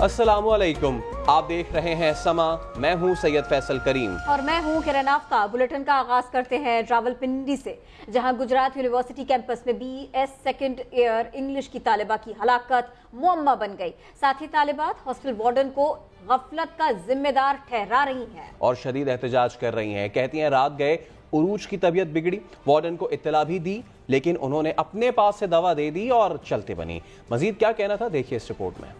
अस्सलामुअलैकुम, आप देख रहे हैं समा। मैं हूं सैयद फैसल करीम और मैं हूं किरण आफ्ताब। बुलेटिन का आगाज करते हैं रावलपिंडी से, जहां गुजरात यूनिवर्सिटी कैंपस में BS सेकंड ईयर इंग्लिश की तालिबा की हलाकत मुअम्मा बन गई। साथ ही तालिबात हॉस्टल वार्डन को गफलत का जिम्मेदार ठहरा रही हैं और शदीद एहतजाज कर रही हैं। कहती हैं रात गए उरूज की तबीयत बिगड़ी, वार्डन को इत्तला भी दी, लेकिन उन्होंने अपने पास से दवा दे दी और चलते बनी। मजीद क्या कहना था, देखिए इस रिपोर्ट में।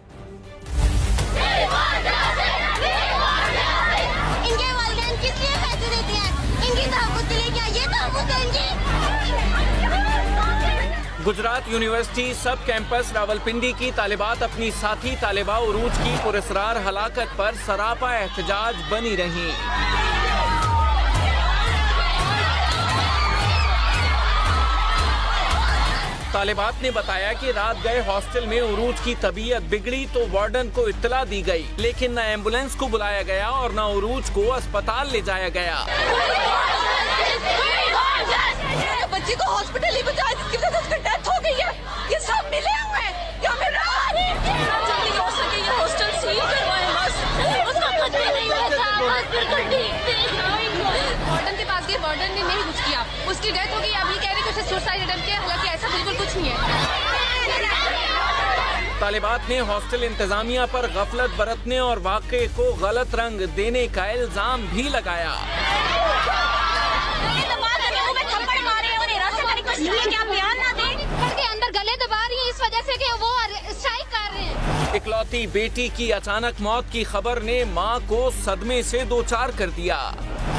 इनके वालिदैन किस लिए पैसे देते हैं? इनकी तहफ़्फ़ुज़ के लिए क्या ये तहफ़्फ़ुज़ है इनकी? गुजरात यूनिवर्सिटी सब कैंपस रावलपिंडी की तालिबात अपनी साथी तालिबा उरूज की पुरस्रार हलाकत पर सरापा एहतजाज बनी रही। तालिबात ने बताया कि रात गए हॉस्टल में उरूज की तबीयत बिगड़ी तो वार्डन को इत्तला दी गई, लेकिन न एम्बुलेंस को बुलाया गया और न उरूज को अस्पताल ले जाया गया। बच्ची को हॉस्पिटल ही पहुंचाया जिसकी वजह से उसकी डेथ हो गई है। ये सब मिले हुए हैं। क्या मिल रहा है? जल्दी हो सके ये हॉस्टल सील करवाएं बस। उसका कुछ भी नहीं हुआ था, बिल्कुल ठीक थे। वार्डन के पास गए, वार्डन ने नहीं कुछ किया, उसकी डेथ हो गई। अब ये कह रहे कि उसे सुसाइड अटेम्प्ट किया, हालांकि ऐसा बिल्कुल कुछ नहीं है। तालिबात ने हॉस्टल इंतजामिया पर गफलत बरतने और वाक़े को गलत रंग देने का इल्जाम भी लगाया। क्या बयान ना दें? घर के अंदर गले दबा रही है इस वजह से कि वो स्ट्राइक कर रहे हैं। इकलौती बेटी की अचानक मौत की खबर ने मां को सदमे से दो चार कर दिया।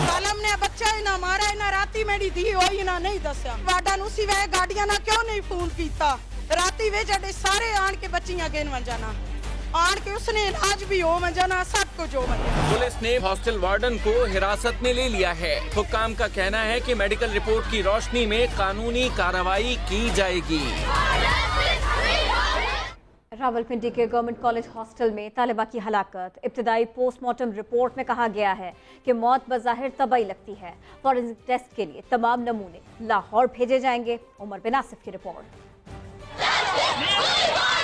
सालम ने बच्चा ही ना मारा ना राती मेरी धी होई ना नहीं दस्या। वाडन उसी वे गाड़ियां ना क्यों नहीं फोन कीता? राती वे जड़े सारे आन के बच्चियां गेन वन जाना आन के उसने इलाज भी हो जाना, सब कुछ हो जाना। पुलिस ने हॉस्टल वार्डन को हिरासत में ले लिया है। हुक्काम का कहना है कि मेडिकल रिपोर्ट की रोशनी में कानूनी कार्रवाई की जाएगी। रावलपिंडी के गवर्नमेंट कॉलेज हॉस्टल में तालिबा की हलाकत। इब्तिदाई पोस्टमार्टम रिपोर्ट में कहा गया है कि मौत बज़ाहिर तबाही लगती है। फॉरेंसिक टेस्ट के लिए तमाम नमूने लाहौर भेजे जाएंगे। उमर बिन आसिफ की रिपोर्ट।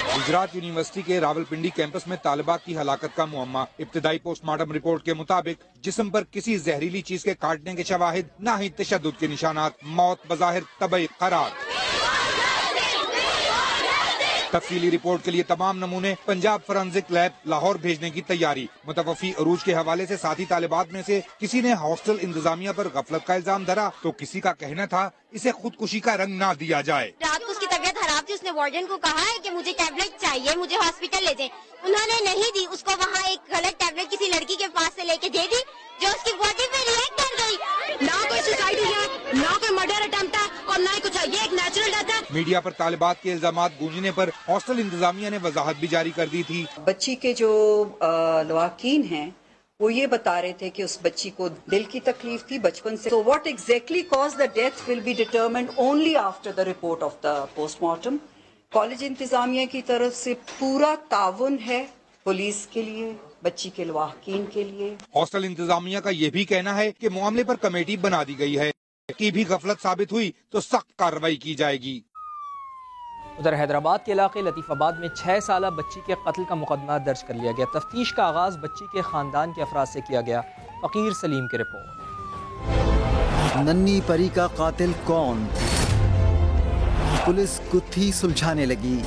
गुजरात यूनिवर्सिटी के रावलपिंडी कैंपस में तालिबात की हलाकत का मुअम्मा। इब्तिदाई पोस्टमार्टम रिपोर्ट के मुताबिक जिस्म पर किसी जहरीली चीज के काटने के शवाहिद, न ही तशद्दुद के निशानात। मौत बज़ाहिर तबई करार। तफसीली रिपोर्ट के लिए तमाम नमूने पंजाब फोरेंसिक लैब लाहौर भेजने की तैयारी। मुतवफ़ी अरूज के हवाले से साथी तालिबात में से किसी ने हॉस्टल इंतजामिया पर गफलत का इल्जाम धरा तो किसी का कहना था इसे खुदकुशी का रंग ना दिया जाए। रात को उसकी तबीयत खराब थी, उसने वार्डन को कहा है कि मुझे टैबलेट चाहिए, मुझे हॉस्पिटल ले जाए। उन्होंने नहीं दी, उसको वहाँ एक गलत टैबलेट किसी लड़की के पास से लेके दे दी जो उसकी बॉडी पे रिएक्ट कर गई। ना कोई सुसाइड हुई है, ना कोई मर्डर अटेम्प्ट है और ना ही कुछ है। ये एक नेचुरल डेथ है। मीडिया पर तालिबात के इल्जामात गूंजने पर हॉस्टल इंतजामिया ने वजाहत भी जारी कर दी थी। बच्ची के जो लवाकीन हैं वो ये बता रहे थे कि उस बच्ची को दिल की तकलीफ थी बचपन से। So what exactly caused the death will be determined only after the report of the postmortem. College इंतजामिया की तरफ से पूरा ताउन है पुलिस के लिए, बच्ची के लवाकीन के लिए। हॉस्टल इंतजामिया का ये भी कहना है कि मामले पर कमेटी बना दी गई है कि भी गफलत साबित हुई तो सख्त कार्रवाई की जाएगी। उधर हैदराबाद के इलाके लतीफ़ाबाद में 6 साला बच्ची के कत्ल का मुकदमा दर्ज कर लिया गया। तफ्तीश का आगाज बच्ची के खानदान के अफराद से किया गया। फकीर सलीम की रिपोर्ट। नन्ही परी का कातिल कौन? पुलिस गुत्थी सुलझाने लगी।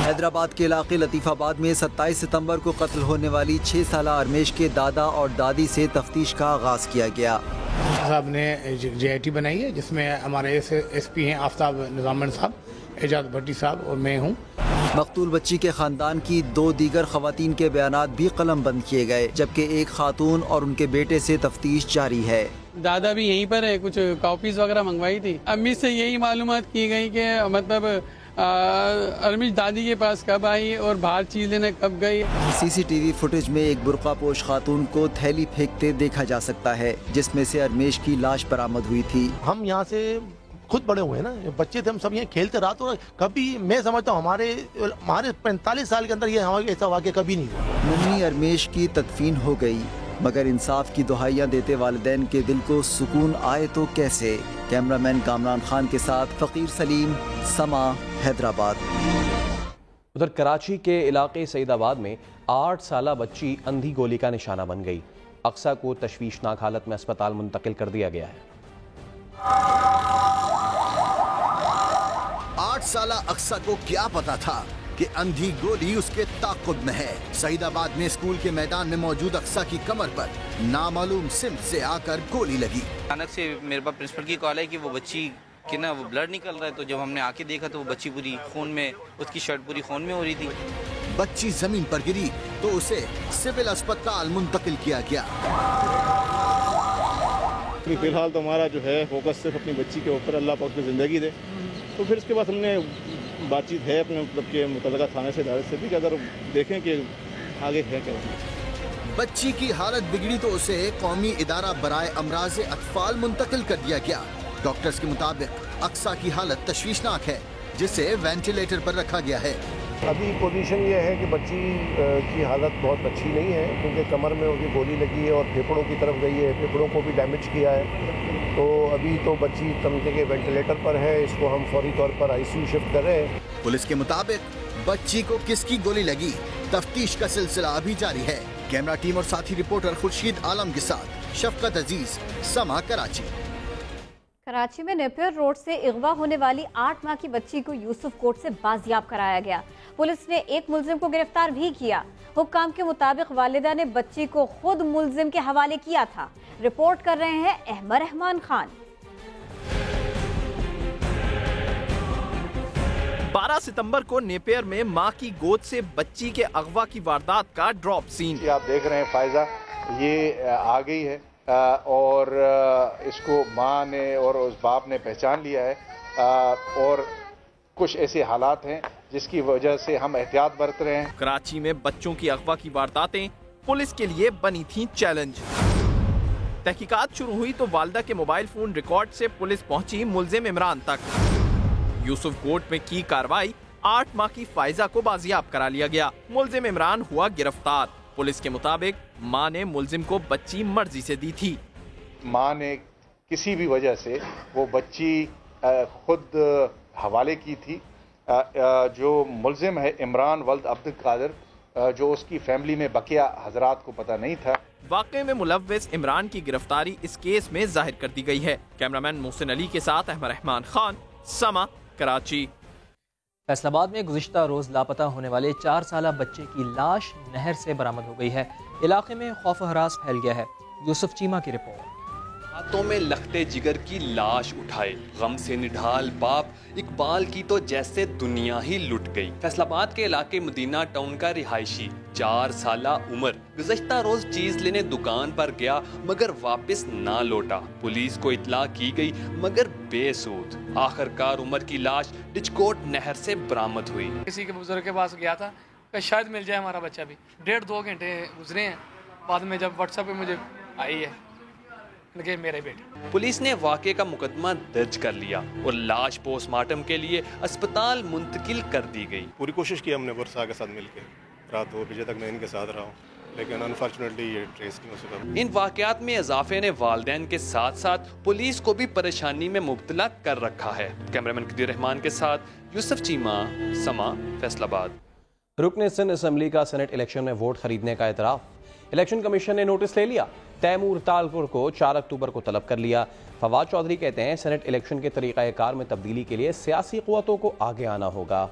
हैदराबाद के इलाके लतीफ़ाबाद में 27 सितंबर को कत्ल होने वाली 6 साला अरमेश के दादा और दादी से तफ्तीश का आगाज किया गया। साहब ने JIT बनाई है जिसमें हमारे SP हैं आफ्ताब निज़ामन साहब, एजाज भट्टी साहब और मैं हूँ। मकतूल बच्ची के खानदान की 2 दीगर खवातीन के बयानात भी कलम बंद किए गए, जबकि एक खातून और उनके बेटे से तफ्तीश जारी है। दादा भी यहीं पर है, कुछ कॉपीज वगैरह मंगवाई थी। अम्मी से यही मालूमात की गई कि मतलब अरमिश दादी के पास कब आई और बाहर चीज लेने कब गई। CCTV फुटेज में एक बुर्का पोश खातून को थैली फेंकते देखा जा सकता है, जिसमें से अरमेश की लाश बरामद हुई थी। हम यहाँ से खुद बड़े हुए ना, बच्चे थे, हम सब यहाँ खेलते रात, और कभी मैं समझता हूँ हमारे 45 साल के अंदर ये हमारे ऐसा वाक़या कभी नहीं हुआ। नन्ही अरमेश की तदफीन हो गई, मगर इंसाफ की दुहाइयाँ देते वालिदैन के दिल को सुकून आए तो कैसे। कैमरामैन कामरान खान के साथ फकीर सलीम, समा, हैदराबाद। उधर कराची के इलाके सईदाबाद में 8 साला बच्ची अंधी गोली का निशाना बन गई। अक्सा को तशवीशनाक हालत में अस्पताल मुंतकिल कर दिया गया है। 8 साला अक्सा को क्या पता था कि अंधी गोली उसके ताक़ुब में है। सईदाबाद में स्कूल के मैदान में मौजूद अक्सा की कमर पर नामालूम सिमत से आकर गोली लगी। अचानक से मेरे पास प्रिंसिपल की कॉल है कि वो बच्ची कि ना वो ब्लड निकल रहा है। तो जब हमने आके देखा तो वो बच्ची पूरी खून में, उसकी शर्ट पूरी खून में हो रही थी। बच्ची जमीन पर गिरी तो उसे सिविल अस्पताल मुंतकिल किया गया। फिलहाल तो हमारा जो है फोकस सिर्फ अपनी बच्ची के ऊपर, अल्लाह पाक उसको ज़िंदगी दे। तो फिर इसके बाद हमने बातचीत है अपने मतलब के मुतल्लिका थाने से, इदारे से भी कि अगर देखें कि आगे है क्या। बच्ची की हालत बिगड़ी तो उसे कौमी इदारा बराए अमराज अतफाल मुंतकिल कर दिया गया। डॉक्टर्स के मुताबिक अक्सा की हालत तशवीशनाक है, जिसे वेंटिलेटर पर रखा गया है। अभी पोजीशन ये है कि बच्ची की हालत बहुत अच्छी नहीं है, क्योंकि कमर में उसकी गोली लगी है और फेफड़ों की तरफ गई है, फेफड़ों को भी डैमेज किया है। तो अभी तो बच्ची समझे के वेंटिलेटर पर है, इसको हम फौरी तौर पर आईसीयू शिफ्ट कर रहे हैं। पुलिस के मुताबिक बच्ची को किसकी गोली लगी, तफ्तीश का सिलसिला अभी जारी है। कैमरा टीम और साथी रिपोर्टर खुर्शीद आलम के साथ शफकत अजीज, समा, कराची। कराची में नेपियर रोड से अगवा होने वाली 8 माह की बच्ची को यूसुफ कोर्ट से बाजियाब कराया गया। पुलिस ने एक मुलजिम को गिरफ्तार भी किया। हुक्काम के मुताबिक वालिदा ने बच्ची को खुद मुलजिम के हवाले किया था। रिपोर्ट कर रहे हैं अहमद रहमान खान। 12 सितंबर को नेपियर में मां की गोद से बच्ची के अगवा की वारदात का ड्रॉप सीन। आप देख रहे हैं फायजा ये आ गई है और इसको मां ने और उस बाप ने पहचान लिया है और कुछ ऐसे हालात हैं जिसकी वजह से हम एहतियात बरत रहे हैं। कराची में बच्चों की अगवा की वारदातें पुलिस के लिए बनी थी चैलेंज। तहकीकात शुरू हुई तो वालिदा के मोबाइल फोन रिकॉर्ड से पुलिस पहुंची मुलजिम इमरान तक। यूसुफ कोर्ट में की कार्रवाई, 8 माह की फायजा को बाजियाब करा लिया गया। मुलजिम इमरान हुआ गिरफ्तार। पुलिस के मुताबिक मां ने मुलजिम को बच्ची मर्जी से दी थी। मां ने किसी भी वजह से वो बच्ची खुद हवाले की थी। जो मुलजिम है इमरान वल्द अब्दुल कादिर, जो उसकी फैमिली में बकिया हजरात को पता नहीं था। वाकये में मुलव्विस इमरान की गिरफ्तारी इस केस में जाहिर कर दी गई है। कैमरामैन मोहसिन अली के साथ अहमद रहमान खान, समा, कराची। फैसलाबाद में गुज़िश्ता रोज़ लापता होने वाले 4 साला बच्चे की लाश नहर से बरामद हो गई है। इलाके में खौफ हरास फैल गया है। यूसुफ चीमा की रिपोर्ट। हाथों में लखते जिगर की लाश उठाए, गम से निढाल बाप इकबाल की तो जैसे दुनिया ही लुट गई। फैसलाबाद के इलाके मदीना टाउन का रिहायशी 4 साला उमर गुज़श्ता रोज चीज लेने दुकान पर गया मगर वापस ना लौटा। पुलिस को इतला की गई मगर बेसूद। आखिरकार उमर की लाश डिचकोट नहर से बरामद हुई। किसी के बुजुर्ग के पास गया था कि शायद मिल जाए हमारा बच्चा भी। 1.5-2 घंटे गुजरे हैं, बाद में जब व्हाट्सएप पे मुझे आई है मेरे बेटे। पुलिस ने वाक़े का मुकदमा दर्ज कर लिया और लाश पोस्टमार्टम के लिए अस्पताल मुंतकिल कर दी गई। पूरी कोशिश की हमने वर्षा के साथ मिलकर, रात 2 बजे तक मैं इनके साथ रहा हूँ, लेकिन अनफॉर्चुनेटली ये ट्रेस नहीं हो सका। इन वाक़यात में इजाफे ने वालिदैन के साथ साथ पुलिस को भी परेशानी में मुब्तला कर रखा है। कैमरामैन कदीर रहमान के साथ यूसुफ चीमा, समा, फैसलाबाद। रुकन सिंध असम्बली का सेनेट इलेक्शन में वोट खरीदने का एतराफ। इलेक्शन कमीशन ने नोटिस ले लिया। तैमूर तालपुर को 4 अक्टूबर को तलब कर लिया। फवाद चौधरी कहते हैं सेनेट इलेक्शन के तरीक़ाकार में तब्दीली के लिए सियासी क़ुव्वतों को आगे आना होगा।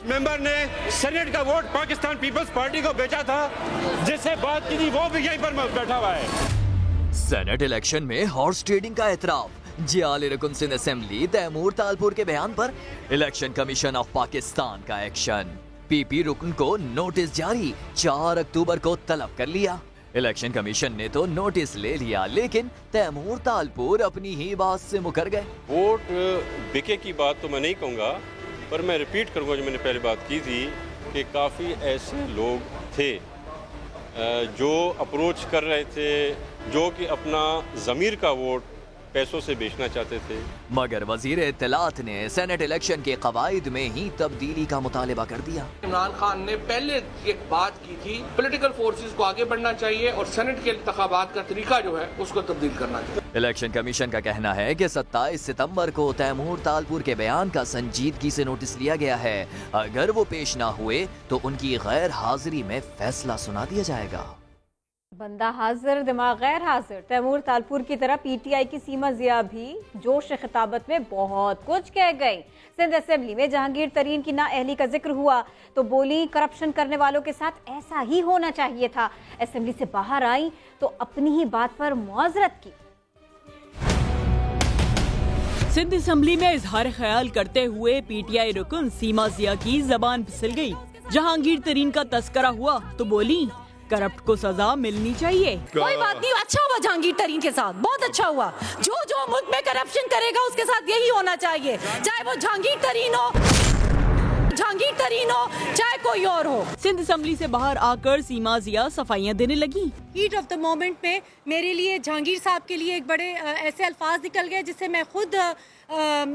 मेंबर ने सेनेट का वोट पाकिस्तान पीपल्स पार्टी को बेचा था, जिससे बात की थी वो भी यहीं पर बैठा हुआ है। सेनेट इलेक्शन में हॉर्स ट्रेडिंग का एतराफ। जियाल रुकन सिंध असेंबली तैमूर तालपुर के बयान पर इलेक्शन कमीशन ऑफ पाकिस्तान का एक्शन। पीपी रुकन को नोटिस जारी, 4 अक्टूबर को तलब कर लिया। इलेक्शन कमीशन ने तो नोटिस ले लिया, लेकिन तैमूर तालपुर अपनी ही बात से मुकर गए। वोट बिके की बात तो मैं नहीं कहूँगा, पर मैं रिपीट करूँगा जो मैंने पहले बात की थी कि काफ़ी ऐसे लोग थे जो अप्रोच कर रहे थे, जो कि अपना ज़मीर का वोट पैसों से बेचना चाहते थे। मगर वजीर इत्तलात ने सेनेट इलेक्शन के कवायद में ही तब्दीली का मुतालबा कर दिया। इमरान खान ने पहले एक बात की थी, पॉलिटिकल फोर्सेस को आगे बढ़ना चाहिए और सेनेट के इंतखाबात का तरीका जो है उसको तब्दील करना चाहिए। इलेक्शन कमीशन का कहना है कि 27 सितंबर को तैमूर तालपुर के बयान का संजीदगी से नोटिस लिया गया है। अगर वो पेश ना हुए तो उनकी गैर हाजिरी में फैसला सुना दिया जाएगा। बंदा हाजिर दिमाग गैर हाजिर। तैमूर तालपुर की तरह पीटीआई की सीमा जिया भी जोश खिताबत में बहुत कुछ कह गई। सिंध असेंबली में जहांगीर तरीन की नाअहली का जिक्र हुआ तो बोली करप्शन करने वालों के साथ ऐसा ही होना चाहिए था। असेंबली से बाहर आई तो अपनी ही बात पर मुआजरत की। सिंध असेंबली में इजहार ख्याल करते हुए पीटीआई रुकन सीमा जिया की जबान फिसल गई। जहांगीर तरीन का तस्करा हुआ तो बोली करप्ट को सजा मिलनी चाहिए। कोई बात नहीं, अच्छा हुआ जहांगीर तरीन के साथ, बहुत अच्छा हुआ। जो मुल्क में करप्शन करेगा उसके साथ यही होना चाहिए, चाहे वो जहांगीर तरीन हो चाहे कोई और हो। सिंध असेंबली से बाहर आकर सीमा जिया सफाइयां देने लगी। हीट ऑफ द मोमेंट में मेरे लिए जहांगीर साहब के लिए एक बड़े ऐसे अल्फाज निकल गए जिससे मैं खुद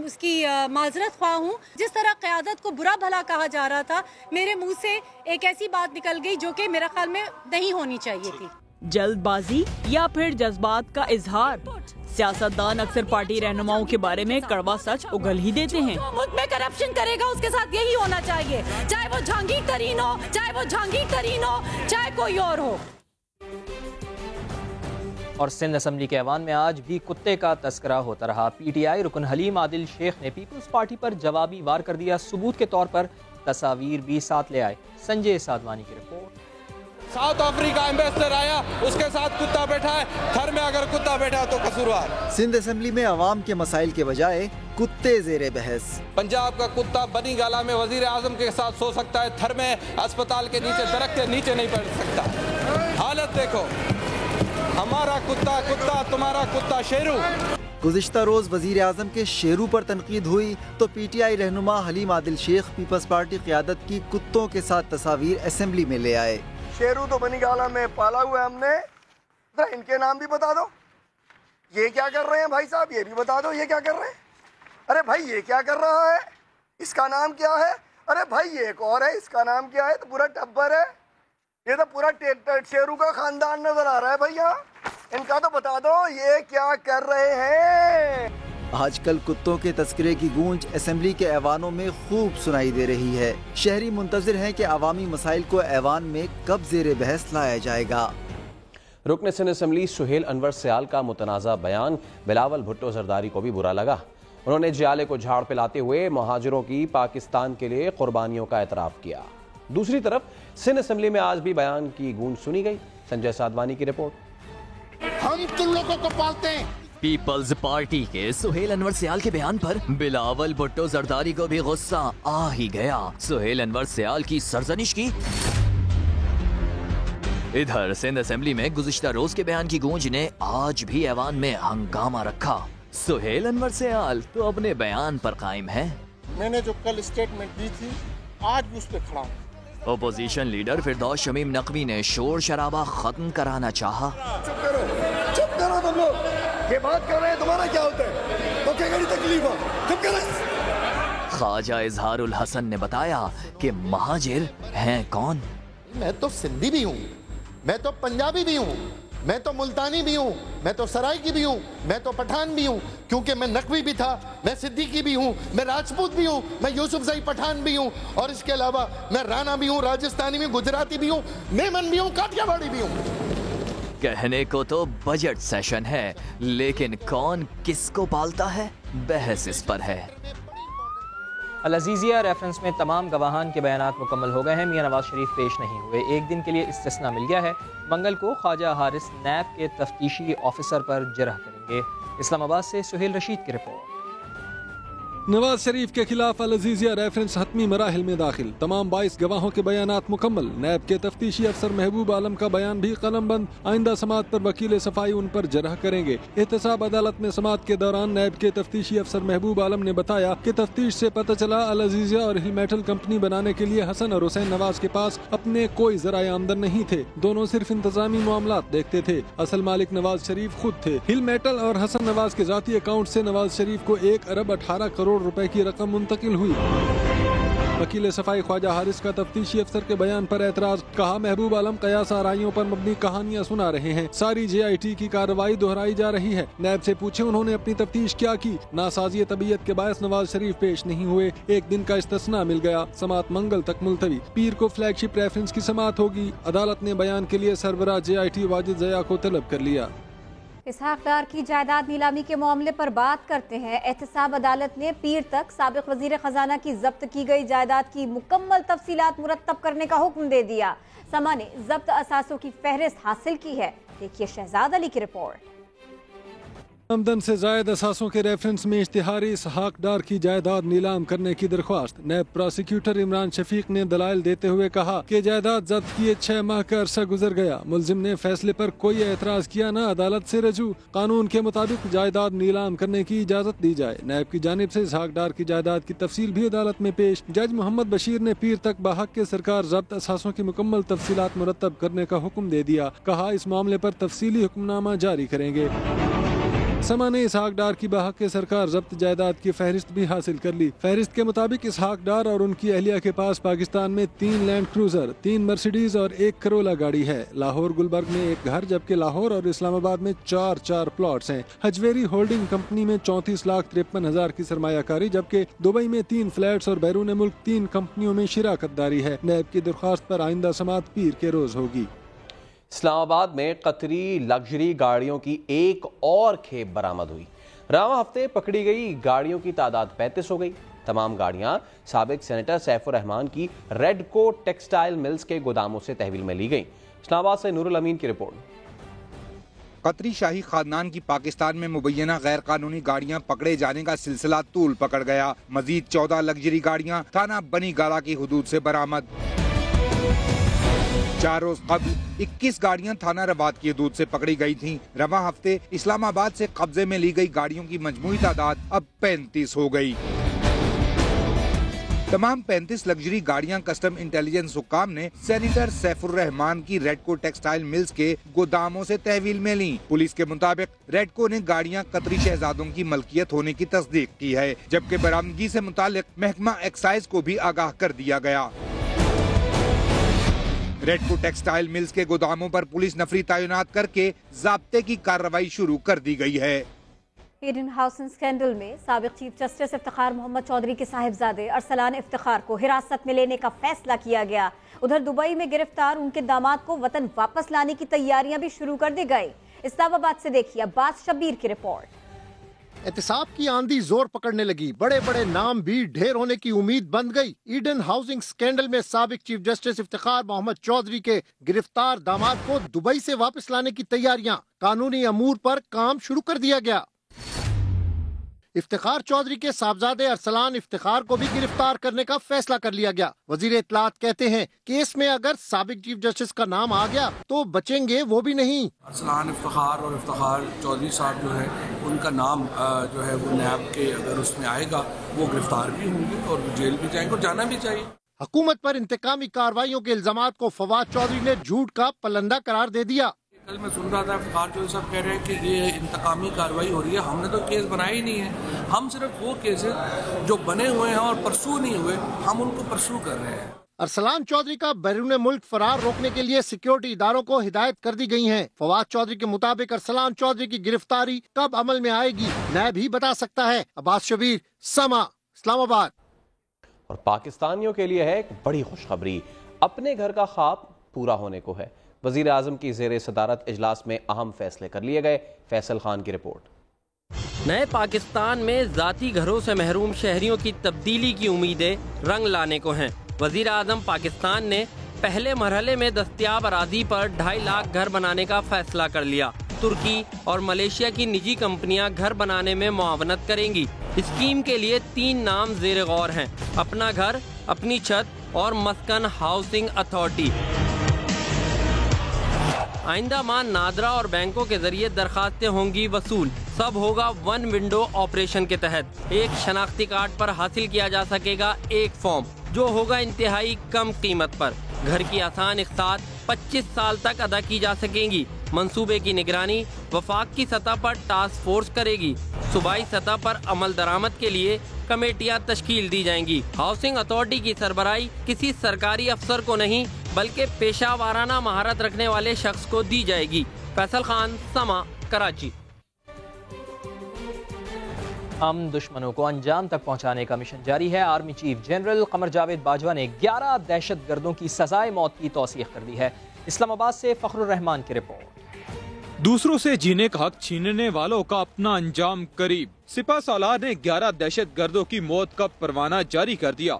उसकी माजरत ख्वाह हूँ। जिस तरह क़यादत को बुरा भला कहा जा रहा था, मेरे मुंह से एक ऐसी बात निकल गई जो कि मेरे ख्याल में नहीं होनी चाहिए थी। जल्दबाजी या फिर जज्बात का इजहार। सियासतदान अक्सर पार्टी रहनुमाओं के बारे में कड़वा सच उगल ही देते हैं। जो मुल्क में करप्शन करेगा उसके साथ यही होना चाहिए, चाहे वो जहांगीर तरीन हो चाहे कोई और हो। और सिंध असेंबली के ऐवान में आज भी कुत्ते का तस्करा होता रहा। पीटीआई रुकन हलीम आदिल शेख ने पीपल्स पार्टी पर जवाबी वार कर दिया। सबूत के तौर पर तस्वीर भी साथ ले आए। संजय साधवानी की रिपोर्ट। साउथ अफ्रीका एम्बेसडर आया, उसके साथ कुत्ता बैठा है। घर में अगर कुत्ता बैठा तो कसूरवार। सिंध असेंबली में अवाम के मसाइल के बजाय कुत्ते जेरे बहस। पंजाब का कुत्ता बनी गाला में वजीर आजम के साथ सो सकता है, थर में अस्पताल के नीचे दरख्त के नीचे नहीं बैठ सकता। हालत देखो, हमारा कुत्ता तुम्हारा कुत्ता शेरू। गुज़िश्ता रोज वजीर आजम के शेरू पर तनकीद हुई तो पीटीआई रहनुमा हलीम आदिल शेख पीपल्स पार्टी क़यादत की कुत्तों के साथ तस्वीर असेंबली में ले आए। शेरू तो बनी गाला में पाला हुआ है हमने, तो इनके नाम भी बता दो। ये क्या कर रहे हैं भाई साहब, ये भी बता दो ये क्या कर रहे हैं। अरे भाई ये क्या कर रहा है, इसका नाम क्या है। अरे भाई ये एक और है, इसका नाम क्या है। तो पूरा टब्बर है, ये तो पूरा शेरू का खानदान नजर आ रहा है भैया। इनका तो बता दो ये क्या कर रहे हैं। आजकल कुत्तों के तस्करे की गूंज असेंबली के ऐवानों में खूब सुनाई दे रही है। शहरी मुंतजिर हैं कि अवामी मसाइल को ऐवान में कब ज़ेरे बहस लाया जाएगा। रुकन सिंध असेंबली सुहेल अनवर सयाल का मुतनाज़ा बयान बिलावल भुट्टो जरदारी को भी बुरा लगा। उन्होंने जियाले को झाड़ पिलाते हुए महाजिरों की पाकिस्तान के लिए कुर्बानियों का एतराफ़ किया। दूसरी तरफ सिंध असेंबली में आज भी बयान की गूंज सुनी गई। संजय साधवानी की रिपोर्ट। हम तुम लोगों को पालते हैं। पीपल्स पार्टी के सुहेल अनवर सयाल के बयान पर बिलावल भुट्टो जरदारी को भी गुस्सा आ ही गया। सुहेल अनवर सयाल की सरजनिश की। इधर सिंध असेंबली में गुज़िश्ता रोज के बयान की गूंज ने आज भी ऐवान में हंगामा रखा। सुहेल अनवर सयाल तो अपने बयान पर कायम है। मैंने जो कल स्टेटमेंट दी थी आज भी उस पर खड़ा हूँ। ओपोजिशन लीडर फिरदौस शमीम नकवी ने शोर शराबा खत्म कराना चाहा। चुप करो तुम लोग, ये बात कर रहे हैं, तुम्हारा क्या होता है, तो क्या तकलीफ हो, चुप करो। ख्वाजा इजहारुल हसन ने बताया कि महाजिर हैं कौन। मैं तो सिंधी भी हूँ, मैं तो पंजाबी भी हूँ, मैं तो मुल्तानी भी हूँ, मैं तो सराइकी भी हूँ, मैं तो पठान भी हूँ, क्योंकि मैं नकवी भी था, मैं सिद्दीकी भी हूँ, मैं राजपूत भी हूँ, मैं यूसुफजई पठान भी हूँ, और इसके अलावा मैं राणा भी हूँ, राजस्थानी भी, गुजराती भी हूँ, मेमन भी हूँ, काठियावाड़ी भी हूँ। कहने को तो बजट सेशन है, लेकिन कौन किसको पालता है, बहस इस पर है। अल-अज़ीज़िया रेफरेंस में तमाम गवाहान के बयानात मुकम्मल हो गए हैं। मियां नवाज शरीफ पेश नहीं हुए। एक दिन के लिए इस्तिस्ना मिल गया है। मंगल को ख्वाजा हारिस नैब के तफ्तीशी ऑफिसर पर जरह करेंगे। इस्लामाबाद से सुहेल रशीद की रिपोर्ट। नवाज शरीफ के खिलाफ अल-अजीज़िया रेफरेंस हतमी मराहिल में दाखिल, तमाम 22 गवाहों के बयानात मुकम्मल। नैब के तफ्तीशी अफसर महबूब आलम का बयान भी कलमबंद, आइंदा समात पर वकील सफाई उन पर जरह करेंगे। एहतसाब अदालत में समात के दौरान नैब के तफ्तीशी अफसर महबूब आलम ने बताया कि तफ्तीश से पता चला अल-अजीज़िया और हिल मेटल कंपनी बनाने के लिए हसन और हुसैन नवाज के पास अपने कोई ज़राए आमदन नहीं थे, दोनों सिर्फ इंतजामी मामलात देखते थे। असल मालिक नवाज शरीफ खुद थे। हिल मेटल और हसन नवाज के जाती अकाउंट से नवाज शरीफ को 1 अरब 18 करोड़ रुपए की रकम मुंतकिल हुई। वकील सफाई ख्वाजा हारिस का तफ्तीशी अफसर के बयान पर एतराज, कहा महबूब आलम कयास आराइयों पर मबनी कहानियां सुना रहे हैं, सारी JIT की कार्रवाई दोहराई जा रही है। नैब से पूछे उन्होंने अपनी तफ्तीश क्या की। नासाजी तबीयत के बायस नवाज शरीफ पेश नहीं हुए, एक दिन का इस्तिस्ना मिल गया, समात मंगल तक मुलतवी। पीर को फ्लैगशिप रेफरेंस की समात होगी। अदालत ने बयान के लिए सरबराह JIT वाजिद ज़या को तलब कर लिया। इसहाक डार की जायदाद नीलामी के मामले पर बात करते हैं। एहतसाब अदालत ने पीर तक साबिक वजीर खजाना की जब्त की गई जायदाद की मुकम्मल तफसीलात मुरत्तब करने का हुक्म दे दिया। समा ने जब्त असासों की फहरिस्त हासिल की है। देखिए शहजाद अली की रिपोर्ट। आमदन से जायद असासों के रेफरेंस में इश्तिहारी इसहाक डार की जायदाद नीलाम करने की दरख्वास्त। नैब प्रोसिक्यूटर इमरान शफीक ने दलाइल देते हुए कहा कि जायदाद जब्त किए 6 माह का अरसा गुजर गया, मुलजिम ने फैसले पर कोई एतराज किया न अदालत से रजू। कानून के मुताबिक जायदाद नीलाम करने की इजाजत दी जाए। नैब की जानिब से इसहाक डार की जायदाद की तफसील भी अदालत में पेश। जज मोहम्मद बशीर ने पीर तक बहक के सरकार जब्त असासों की मुकम्मल तफसीलात मुरत्तब करने का हुक्म दे दिया। कहा इस मामले पर तफसीली हुक्मनामा जारी करेंगे। समा ने इसहाक डार की बहक के सरकार जब्त जायदाद की फहरिस्त भी हासिल कर ली। फहरिस्त के मुताबिक इसहाक डार और उनकी अहलिया के पास पाकिस्तान में 3 लैंड क्रूजर, 3 मर्सिडीज और 1 करोला गाड़ी है। लाहौर गुलबर्ग में 1 घर, जबकि लाहौर और इस्लामाबाद में 4 प्लॉट्स हैं। हजवेरी होल्डिंग कंपनी में 34,53,000 की सरमायाकारी, जबकि दुबई में 3 फ्लैट्स और बैरून मुल्क 3 कंपनियों में शिराकतदारी है। नैब की दरख्वास्त पर आइंदा समात पीर के रोज होगी। इस्लामाबाद में कतरी लग्जरी गाड़ियों की एक और खेप बरामद हुई। रवां हफ्ते पकड़ी गई गाड़ियों की तादाद 35 हो गई। तमाम गाड़ियां साबिक सेनेटर सैफुर रहमान की रेडको टेक्सटाइल मिल्स के गोदामों से तहवील में ली गई। इस्लामाबाद से नूरुल अमीन की रिपोर्ट। कतरी शाही खानदान की पाकिस्तान में मुबैना गैर कानूनी गाड़ियां पकड़े जाने का सिलसिला तूल पकड़ गया। मजीद 14 लग्जरी गाड़ियां थाना बनी गाला की हुदूद से बरामद। 4 रोज कबल 21 गाड़ियां थाना रवात की हदूद से पकड़ी गई थीं। रवां हफ्ते इस्लामाबाद से कब्जे में ली गई गाड़ियों की मजमूई तादाद अब 35 हो गई। तमाम 35 लग्जरी गाड़ियां कस्टम इंटेलिजेंस हुक्काम ने सेनेटर सैफुर रहमान की रेडको टेक्सटाइल मिल्स के गोदामों से तहवील में ली। पुलिस के मुताबिक रेडको ने गाड़ियां कतरी शहजादों की मलकियत होने की तस्दीक की है, जबकि बरामदगी से मुतालिक महकमा एक्साइज को भी आगाह कर दिया गया। रेडको टेक्सटाइल मिल्स के गोदामों पर पुलिस नफरी तैनात करके ज़ाब्ते की कार्रवाई शुरू कर दी गई है। ईडन हाउसिंग स्कैंडल में साबिक चीफ जस्टिस इफ्तिखार मोहम्मद चौधरी के साहिबजादे अरसलान इफ्तिखार को हिरासत में लेने का फैसला किया गया। उधर दुबई में गिरफ्तार उनके दामाद को वतन वापस लाने की तैयारियां भी शुरू कर दी गई। इस्लामाबाद से देखिए अब्बास शब्बीर की रिपोर्ट। एहतसाब की आंधी जोर पकड़ने लगी, बड़े बड़े नाम भी ढेर होने की उम्मीद बंद गई। ईडन हाउसिंग स्कैंडल में साबिक चीफ जस्टिस इफ्तिखार मोहम्मद चौधरी के गिरफ्तार दामाद को दुबई से वापस लाने की तैयारियां, कानूनी अमूर पर काम शुरू कर दिया गया। इफ्तिखार चौधरी के साहबजादे अरसलान इफ्तिखार को भी गिरफ्तार करने का फैसला कर लिया गया। वजीर इत्तलात कहते हैं केस में अगर साबिक चीफ जस्टिस का नाम आ गया तो बचेंगे वो भी नहीं। अरसलान इफ्तिखार और इफ्तिखार चौधरी साहब जो है उनका नाम जो है वो नैब के अगर उसमें आएगा वो गिरफ्तार भी होंगे और जेल भी जाएंगे और जाना भी चाहिए। हुकूमत पर इंतकामी कार्रवाइयों के इल्जामात को फवाद चौधरी ने झूठ का पलंदा करार दे दिया। कल मैं सुन रहा था इफ्तिखार चौधरी साहब कह रहे हैं कि ये इंतकामी कार्रवाई हो रही है, हमने तो केस बनाया ही नहीं है। हम सिर्फ वो केसेस जो बने हुए हैं और परसू नहीं हुए हम उनको परसू कर रहे हैं। अरसलान चौधरी का बैरून मुल्क फरार रोकने के लिए सिक्योरिटी इदारों को हिदायत कर दी गई है। फवाद चौधरी के मुताबिक अरसलान चौधरी की गिरफ्तारी कब अमल में आएगी नैब ही बता सकता है। अब्बास शबीर, समा, इस्लामाबाद। और पाकिस्तानियों के लिए है एक बड़ी खुशखबरी, अपने घर का ख्वाब पूरा होने को है। वजीर आजम की ज़ेरे सदारत इजलास में अहम फैसले कर लिए गए। फैसल खान की रिपोर्ट। नए पाकिस्तान में जाती घरों से महरूम शहरियों की तब्दीली की उम्मीदें रंग लाने को हैं। वजीर आजम पाकिस्तान ने पहले मरहले में दस्तयाब अराजी पर 2.5 लाख घर बनाने का फैसला कर लिया। तुर्की और मलेशिया की निजी कंपनियां घर बनाने में मुआवनत करेंगी। स्कीम के लिए 3 नाम ज़ेर गौर हैं: अपना घर, अपनी छत और मस्कन हाउसिंग अथॉरिटी। आइंदा माह नादरा और बैंकों के जरिए दरखास्तें होंगी वसूल। सब होगा 1 विंडो ऑपरेशन के तहत। एक शनाख्ती कार्ड पर हासिल किया जा सकेगा एक फॉर्म, जो होगा इंतहाई कम कीमत पर। घर की आसान इक़्सात 25 साल तक अदा की जा सकेंगी। मंसूबे की निगरानी वफाक की सतह पर टास्क फोर्स करेगी। सूबाई सतह पर अमल दरामद के लिए कमेटियां तश्कील दी जाएंगी। हाउसिंग अथॉरिटी की सरबराही किसी सरकारी अफसर को नहीं, बल्कि पेशा वाराना महारत रखने वाले शख्स को दी जाएगी। फैसल खान, समा, कराची। हम दुश्मनों को अंजाम तक पहुंचाने का मिशन जारी है। Army chief general Qamar Javed Bajwa ने 11 दहशतगर्दों की सजाए मौत की तौसीक कर दी है। इस्लामाबाद से फखरुर रहमान की रिपोर्ट। दूसरों से जीने का हक छीनने वालों का अपना अंजाम करीब। सिपा सालार ने 11 दहशतगर्दों की मौत का परवाना जारी कर दिया।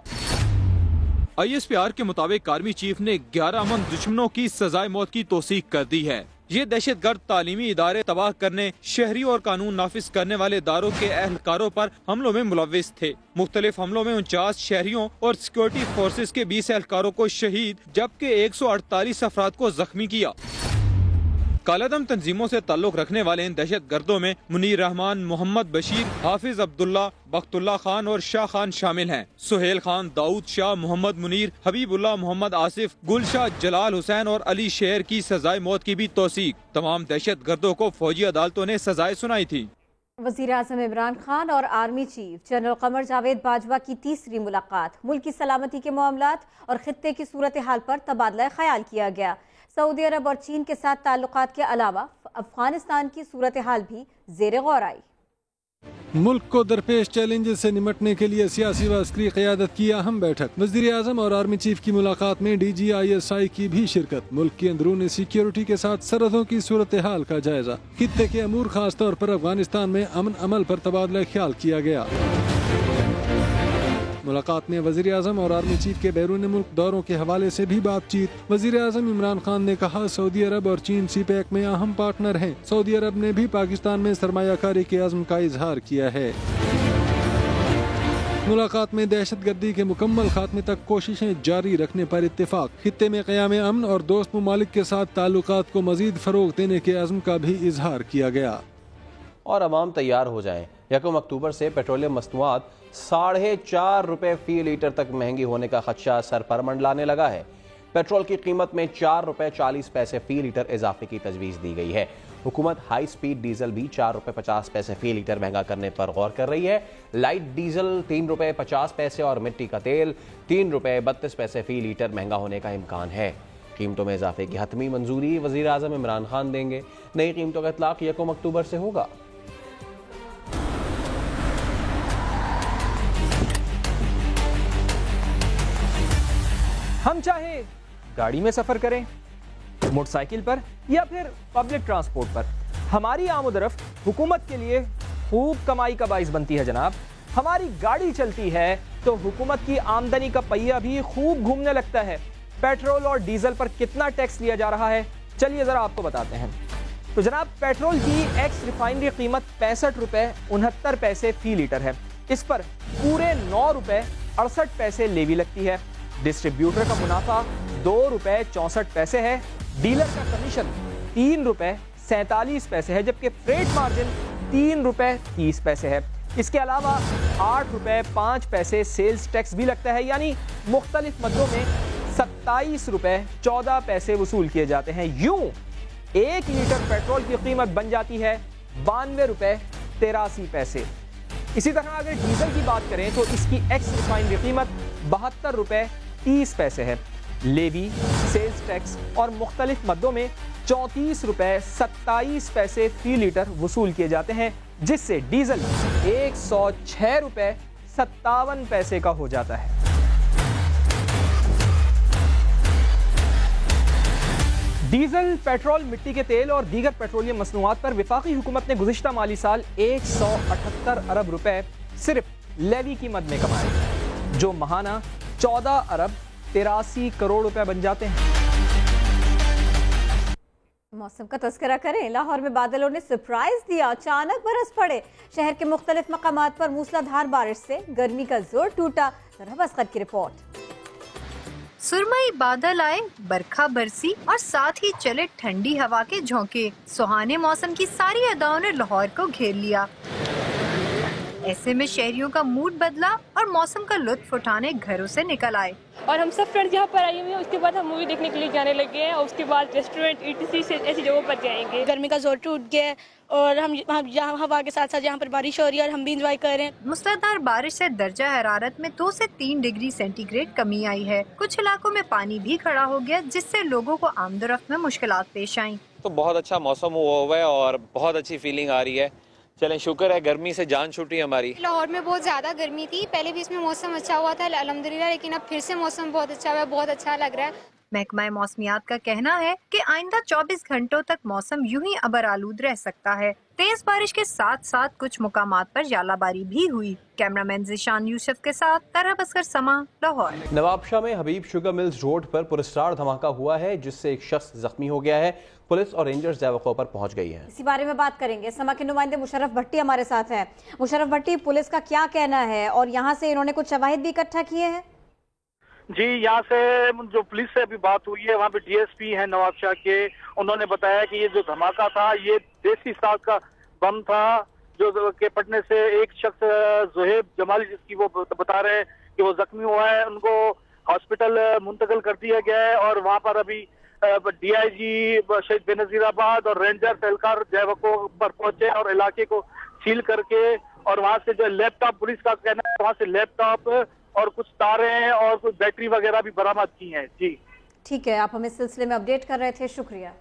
ISPR के मुताबिक आर्मी चीफ ने 11 अमन दुश्मनों की सजाए मौत की तौसीक कर दी है। ये दहशतगर्द तालीमी इदारे तबाह करने, शहरी और कानून नाफिज करने वाले इदारों के अहलकारों पर हमलों में मुलव्विस थे। मुख्तलिफ हमलों में 49 शहरियों और सिक्योरिटी फोर्सेज के 20 एहलकारों को शहीद जबकि 148 अफराद को जख्मी किया। कालादम तंजीमों से ताल्लुक रखने वाले इन दहशतगर्दों में मुनीर रहमान, मोहम्मद बशीर, हाफिज अब्दुल्ला, बख्तुल्ला खान और शाह खान शामिल हैं। सुहेल खान, दाऊद शाह, मोहम्मद मुनीर, हबीबुल्लाह, मोहम्मद आसिफ, गुलशाह, जलाल हुसैन और अली शेर की सजाए मौत की भी तौसीक। तमाम दहशतगर्दों को फौजी अदालतों ने सजाएं सुनाई थी। वज़ीर आज़म इमरान खान और army chief general Qamar Javed Bajwa की तीसरी मुलाकात। मुल्क की सलामती के मामलात और खित्ते की सूरत हाल पर तबादला ख्याल किया गया। सऊदी अरब और चीन के साथ ताल्लुकात के अलावा अफगानिस्तान की सूरत हाल भी ज़ेर गौर आई। मुल्क को दरपेश चैलेंजेस से निपटने के लिए सियासी व अस्करी क़यादत की अहम बैठक। वज़ीर आज़म और आर्मी चीफ की मुलाकात में DG ISI की भी शिरकत। मुल्क की अंदरूनी सिक्योरिटी के साथ सरहदों की सूरत हाल का जायजा। खित्ते के अमूर खास तौर पर अफगानिस्तान में अमन अमल पर तबादला ख्याल किया गया। मुलाकात में वज़ीर आज़म और आर्मी चीफ के बैरून मुल्क दौरों के हवाले से भी बातचीत। वज़ीर आज़म इमरान खान ने कहा सऊदी अरब और चीन CPEC में अहम पार्टनर हैं। सऊदी अरब ने भी पाकिस्तान में सरमायाकारी के अज़्म का इजहार किया है। मुलाकात में दहशतगर्दी के मुकम्मल खात्मे तक कोशिशें जारी रखने पर इत्तेफाक। खित्ते में क़याम अमन और दोस्त ममालिक के साथ ताल्लुकात को मज़ीद फ़रोग़ देने के अज़्म का भी इजहार किया गया। और अवाम तैयार हो जाएं, 1 अक्टूबर से पेट्रोलियम मसनूआत 4.5 रुपए फी लीटर तक महंगी होने का खदशा सर पर मंडलाने लगा है। पेट्रोल की कीमत में 4 रुपए 40 पैसे फी लीटर इजाफे की तजवीज़ दी गई है। हुकूमत हाई स्पीड डीजल भी 4 रुपए 50 पैसे फी लीटर महंगा करने पर गौर कर रही है। लाइट डीजल 3 रुपए 50 पैसे और मिट्टी का तेल 3 रुपए 32 पैसे फी लीटर महंगा होने का इम्कान है। कीमतों में इजाफे की हतमी मंजूरी वज़ीर आज़म इमरान खान देंगे। नई कीमतों का इतलाक 1 अक्टूबर से होगा। हम चाहे गाड़ी में सफर करें, मोटरसाइकिल पर या फिर पब्लिक ट्रांसपोर्ट पर, हमारी आमदरफ्त हुकूमत के लिए खूब कमाई का बाइस बनती है जनाब। हमारी गाड़ी चलती है तो हुकूमत की आमदनी का पहिया भी खूब घूमने लगता है। पेट्रोल और डीजल पर कितना टैक्स लिया जा रहा है, चलिए जरा आपको बताते हैं। तो जनाब, पेट्रोल की एक्स रिफाइनरी कीमत 65 रुपए 69 पैसे फी लीटर है। इस पर पूरे 9 रुपए 68 पैसे लेवी लगती है। डिस्ट्रीब्यूटर का मुनाफा 2 रुपए 64 पैसे है। डीलर का कमीशन 3 रुपए 47 पैसे है, जबकि फ्रेट मार्जिन 3 रुपए 30 पैसे है। इसके अलावा 8 रुपए 5 पैसे सेल्स टैक्स भी लगता है, यानी मुख्तलिफ मदों में 27 रुपए 14 पैसे वसूल किए जाते हैं। यूं 1 लीटर पेट्रोल की कीमत बन जाती है 92 रुपए 83 पैसे। इसी तरह अगर डीजल की बात करें तो इसकी एक्स रिफाइनरी कीमत 72 रुपए 30 पैसे है। लेवी, सेल्स टैक्स और मुख्तलिफ मदों में 34 रुपए 27 पैसे फी लीटर वसूल किए जाते हैं, जिससे डीजल 106 रुपए 57 पैसे का हो जाता है। डीजल, पेट्रोल, मिट्टी के तेल और दीगर पेट्रोलियम मसनूआत पर वफाकी हुकूमत ने गुज़िश्ता माली साल 178 अरब रुपए सिर्फ लेवी की मद में कमाए, जो महाना 14 अरब 83 करोड़ रुपए बन जाते हैं। मौसम का तस्करा करें। लाहौर में बादलों ने सरप्राइज दिया, अचानक बरस पड़े। शहर के मुख्तलिफ मकामात पर मूसलाधार बारिश से गर्मी का जोर टूटा। ज़रा असगर की रिपोर्ट। सुरमई बादल आए, बरखा बरसी और साथ ही चले ठंडी हवा के झोंके। सुहाने मौसम की सारी अदाओं ने लाहौर को घेर लिया। ऐसे में शहरियों का मूड बदला और मौसम का लुत्फ उठाने घरों से निकल आए। और हम सब फ्रेंड्स यहाँ पर आई हुई हैं, उसके बाद हम मूवी देखने के लिए जाने लगे हैं और उसके बाद रेस्टोरेंट ETC से ऐसी जगहों पर जाएंगे। गर्मी का जोर टूट गया और हम यहाँ हवा के साथ साथ यहाँ पर बारिश हो रही है और हम भी इंजॉय कर रहे हैं। मूसलाधार बारिश से दर्जा हरारत में 2 से 3 डिग्री सेंटीग्रेड कमी आई है। कुछ इलाकों में पानी भी खड़ा हो गया, जिससे लोगों को आमदोरफ्त में मुश्किलात पेश आई। तो बहुत अच्छा मौसम हुआ है और बहुत अच्छी फीलिंग आ रही है। चलें, शुक्र है गर्मी से जान छूटी हमारी। लाहौर में बहुत ज़्यादा गर्मी थी, पहले भी इसमें मौसम अच्छा हुआ था अल्हम्दुलिल्लाह, लेकिन अब फिर से मौसम बहुत अच्छा हुआ है, बहुत अच्छा लग रहा है। महकमा मौसमियात का कहना है कि आइंदा 24 घंटों तक मौसम यूं ही अबर आलूद रह सकता है। तेज बारिश के साथ साथ कुछ मुकामात पर यालाबारी भी हुई। कैमरामैन ज़िशान यूसुफ के साथ तरह बसकर समा, लाहौर। नवाबशाह में हबीब शुगर मिल्स रोड पर पुरस्कार धमाका हुआ है, जिससे एक शख्स जख्मी हो गया है। पुलिस और रेंजर्स जैवकों पर पहुंच गई है। इसी बारे में बात करेंगे। समा के नुमाइंदे मुशर्रफ भट्टी हमारे साथ हैं। मुशर्रफ भट्टी, पुलिस का क्या कहना है और यहाँ से इन्होंने कुछ शवाहिद भी इकट्ठा किए हैं? जी, यहाँ से जो पुलिस से अभी बात हुई है, वहाँ पे DSP हैं नवाबशाह के, उन्होंने बताया कि ये जो धमाका था ये देसी साज का बम था, जो के फटने से एक शख्स जोहेब जमाली, जिसकी वो बता रहे हैं कि वो जख्मी हुआ है, उनको हॉस्पिटल मुंतकिल कर दिया गया है। और वहाँ पर अभी DIG शहीद बेनजीराबाद और रेंजर एहलकार जैवकों पर पहुंचे और इलाके को सील करके, और वहाँ से जो लैपटॉप, पुलिस का कहना है वहाँ से लैपटॉप और कुछ तारें और कुछ बैटरी वगैरह भी बरामद की हैं। जी ठीक है, आप हमें इस सिलसिले में अपडेट कर रहे थे, शुक्रिया।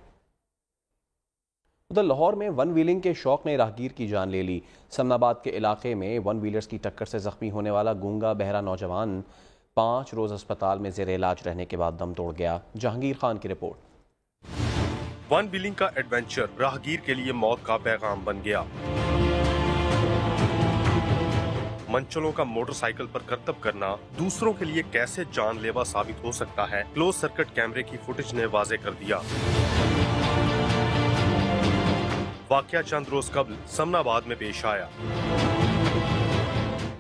उधर लाहौर में वन व्हीलिंग के शौक ने राहगीर की जान ले ली। समनाबाद के इलाके में वन व्हीलर्स की टक्कर से जख्मी होने वाला गूंगा बहरा नौजवान 5 रोज अस्पताल में जेर इलाज रहने के बाद दम तोड़ गया। जहांगीर खान की रिपोर्ट। वन व्हीलिंग का एडवेंचर राहगीर के लिए मौत का पैगाम बन गया। मंचलों का मोटरसाइकिल पर करतब करना दूसरों के लिए कैसे जानलेवा साबित हो सकता है, क्लोज सर्किट कैमरे की फुटेज ने वाजे कर दिया। वाकया चंद रोज कबल समनाबाद में पेश आया।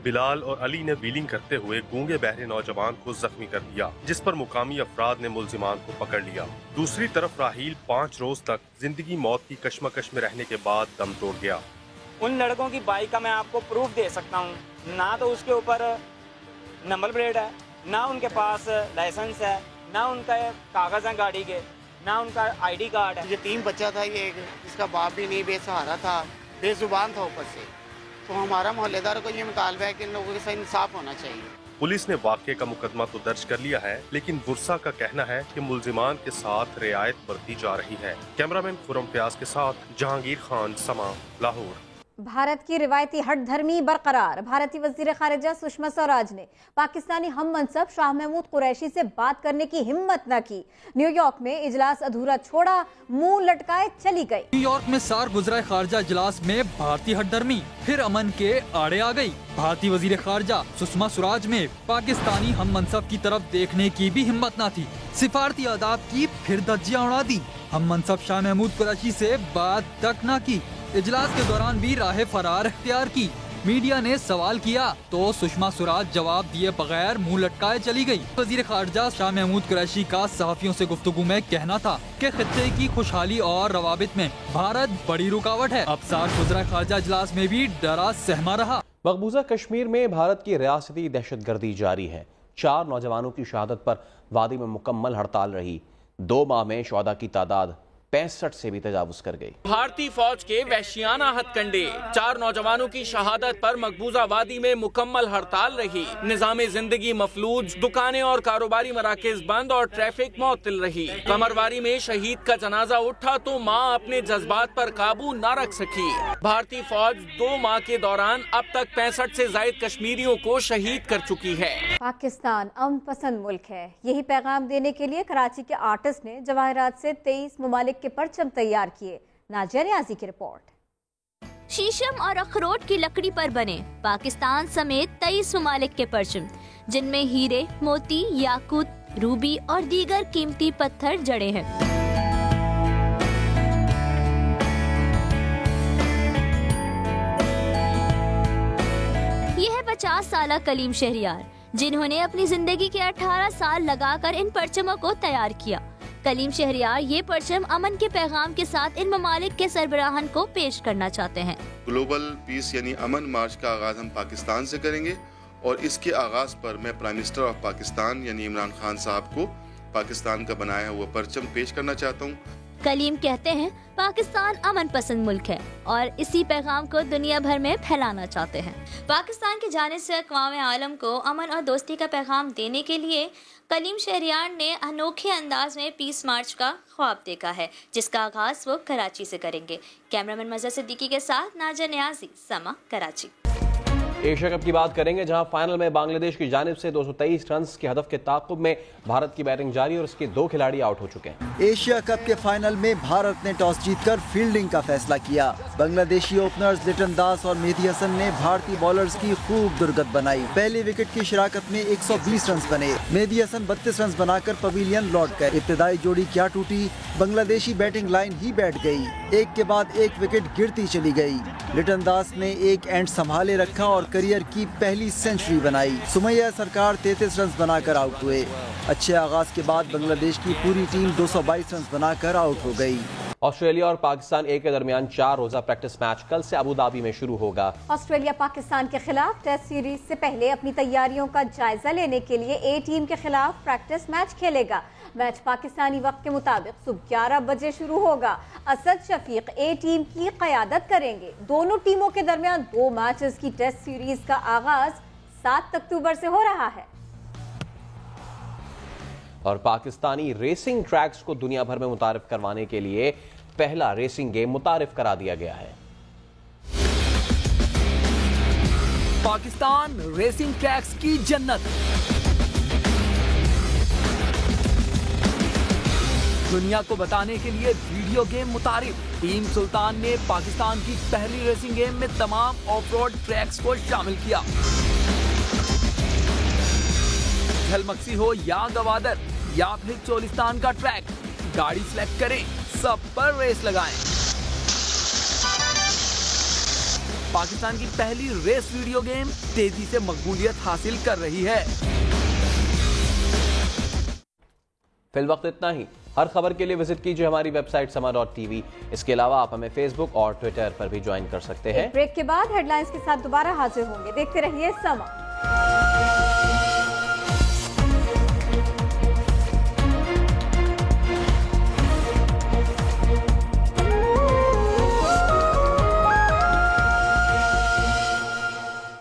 बिलाल और अली ने व्हीलिंग करते हुए गूंगे बहरे नौजवान को जख्मी कर दिया, जिस पर मुकामी अफराद ने मुल्जिमान को पकड़ लिया। दूसरी तरफ राहील 5 रोज तक जिंदगी मौत की कश्मकश में रहने के बाद दम तोड़ गया। उन लड़कों की बाइक का मैं आपको प्रूफ दे सकता हूँ, ना तो उसके ऊपर नंबर प्लेट है, ना उनके पास लाइसेंस है, ना उनका कागज है गाड़ी के, ना उनका ID कार्ड है। ये 3 बच्चा था, ये इसका बाप भी नहीं, बेसहारा था, बेजुबान था ऊपर से। तो हमारा मोहल्लेदार को ये मुतालबा है कि इन लोगों के साथ इंसाफ होना चाहिए। पुलिस ने वाक़े का मुकदमा तो दर्ज कर लिया है, लेकिन बुरसा का कहना है कि मुल्जिमान के साथ रियायत बरती जा रही है। कैमरामैन खुरम फयाज के साथ जहांगीर खान, समा, लाहौर। भारत की रिवायती हट धर्मी बरकरार। भारतीय वजीर खारिजा सुषमा स्वराज ने पाकिस्तानी हम मनसब शाह महमूद कुरैशी से बात करने की हिम्मत न की। न्यूयॉर्क में इजलास अधूरा छोड़ा, मुंह लटकाए चली गई। न्यूयॉर्क में सार गुजरा खारजा इजलास में भारतीय हट धर्मी फिर अमन के आड़े आ गई। भारतीय वजीर खारजा सुषमा स्वराज में पाकिस्तानी हम मनसब की तरफ देखने की भी हिम्मत न थी। सिफारती आदाब की फिर धज्जियां उड़ा दी। हम मनसब शाह महमूद कुरैशी से बात तक न की। इजलास के दौरान भी राह फरार इख्तियार की। मीडिया ने सवाल किया तो सुषमा स्वराज जवाब दिए बगैर मुंह लटकाए चली गई। वजीर खारजा शाह महमूद कुरैशी का सहाफियों से गुफ्तगू में कहना था कि खित्ते की खुशहाली और रवाबित में भारत बड़ी रुकावट है। अब सार गुजरा खारजा इजलास में भी डरा सहमा रहा। मकबूजा कश्मीर में भारत की रियासती दहशतगर्दी जारी है। 4 नौजवानों की शहादत पर वादी में मुकम्मल हड़ताल रही। 2 माह में शुहदा की तादाद 65 से भी तजावुज कर गई। भारतीय फौज के वहशियाना हथकंडे, 4 नौजवानों की शहादत पर मकबूजा वादी में मुकम्मल हड़ताल रही। निजामे जिंदगी मफलूज, दुकानें और कारोबारी मराकज बंद और ट्रैफिक मुअत्तल रही। कमरवारी में शहीद का जनाजा उठा तो मां अपने जज्बात पर काबू न रख सकी। भारतीय फौज 2 माह के दौरान अब तक 65 से ज्यादा कश्मीरियों को शहीद कर चुकी है। पाकिस्तान अमन पसंद मुल्क है, यही पैगाम देने के लिए कराची के आर्टिस्ट ने जवाहरात से 23 ममालिक के परचम तैयार किए। नाजिया नियाज़ी की रिपोर्ट। शीशम और अखरोट की लकड़ी पर बने पाकिस्तान समेत 23 ममालिक के परचम, जिनमें हीरे, मोती, याकूत, रूबी और दीगर कीमती पत्थर जड़े हैं। 50 साल कलीम शहरियार, जिन्होंने अपनी जिंदगी के 18 साल लगाकर इन परचमों को तैयार किया। कलीम शहरियार ये परचम अमन के पैगाम के साथ इन ममालिक के सरबराहान को पेश करना चाहते हैं। ग्लोबल पीस यानी अमन मार्च का आगाज हम पाकिस्तान से करेंगे और इसके आगाज पर मैं प्राइम मिनिस्टर ऑफ पाकिस्तान यानी इमरान खान साहब को पाकिस्तान का बनाया हुआ परचम पेश करना चाहता हूँ। कलीम कहते हैं पाकिस्तान अमन पसंद मुल्क है और इसी पैगाम को दुनिया भर में फैलाना चाहते हैं। पाकिस्तान की जानिब से अक़वाम आलम को अमन और दोस्ती का पैगाम देने के लिए कलीम शहरियार ने अनोखे अंदाज में पीस मार्च का ख्वाब देखा है, जिसका आगाज वो कराची से करेंगे। कैमरामैन मज़हर सिद्दीकी के साथ नाज़र नियाज़ी, समा, कराची। एशिया कप की बात करेंगे, जहां फाइनल में बांग्लादेश की जानिब से 223 रन के हदफ के ताक़ुब में भारत की बैटिंग जारी और इसके 2 खिलाड़ी आउट हो चुके हैं। एशिया कप के फाइनल में भारत ने टॉस जीतकर फील्डिंग का फैसला किया। बांग्लादेशी ओपनर्स लिटन दास और मेहदी हसन ने भारतीय बॉलर्स की खूब दुर्गत बनाई। पहले विकेट की शिराकत में 120 रन बने। मेहदी हसन 32 रन बनाकर पवेलियन लौट गए। इब्तिदाई जोड़ी क्या टूटी, बांग्लादेशी बैटिंग लाइन ही बैठ गई। एक के बाद एक विकेट गिरती चली गई। लिटन दास ने एक एंड संभाले रखा और करियर की पहली सेंचुरी बनाई। सुमैया सरकार 33 रन बनाकर आउट हुए। अच्छे आगाज के बाद बांग्लादेश की पूरी टीम 222 रन बनाकर आउट हो गई। ऑस्ट्रेलिया और पाकिस्तान ए के दरमियान 4 रोजा प्रैक्टिस मैच कल से अबू धाबी में शुरू होगा। ऑस्ट्रेलिया पाकिस्तान के खिलाफ टेस्ट सीरीज से पहले अपनी तैयारियों का जायजा लेने के लिए ए टीम के खिलाफ प्रैक्टिस मैच खेलेगा। मैच पाकिस्तानी वक्त के मुताबिक सुबह 11 बजे शुरू होगा। असद शफीक ए टीम की क़यादत करेंगे। दोनों टीमों के दरमियान 2 मैचेस की टेस्ट सीरीज का आगाज 7 अक्टूबर से हो रहा है। और पाकिस्तानी रेसिंग ट्रैक्स को दुनिया भर में मुतारिफ करवाने के लिए पहला रेसिंग गेम मुतारिफ करा दिया गया है। पाकिस्तान रेसिंग ट्रैक्स की जन्नत। दुनिया को बताने के लिए वीडियो गेम मुतारिफ। टीम सुल्तान ने पाकिस्तान की पहली रेसिंग गेम में तमाम ऑफ रोड ट्रैक्स को शामिल किया। झलमक्सी हो या गवादर या फिर चोलिस्तान का ट्रैक, गाड़ी सिलेक्ट करें, सब पर रेस लगाएं। पाकिस्तान की पहली रेस वीडियो गेम तेजी से मकबूलियत हासिल कर रही है। फिलवक्त इतना ही। हर खबर के लिए विजिट कीजिए हमारी वेबसाइट sama.tv। इसके अलावा आप हमें फेसबुक और ट्विटर पर भी ज्वाइन कर सकते हैं। ब्रेक के बाद हेडलाइंस के साथ दोबारा हाजिर होंगे। देखते रहिए समा।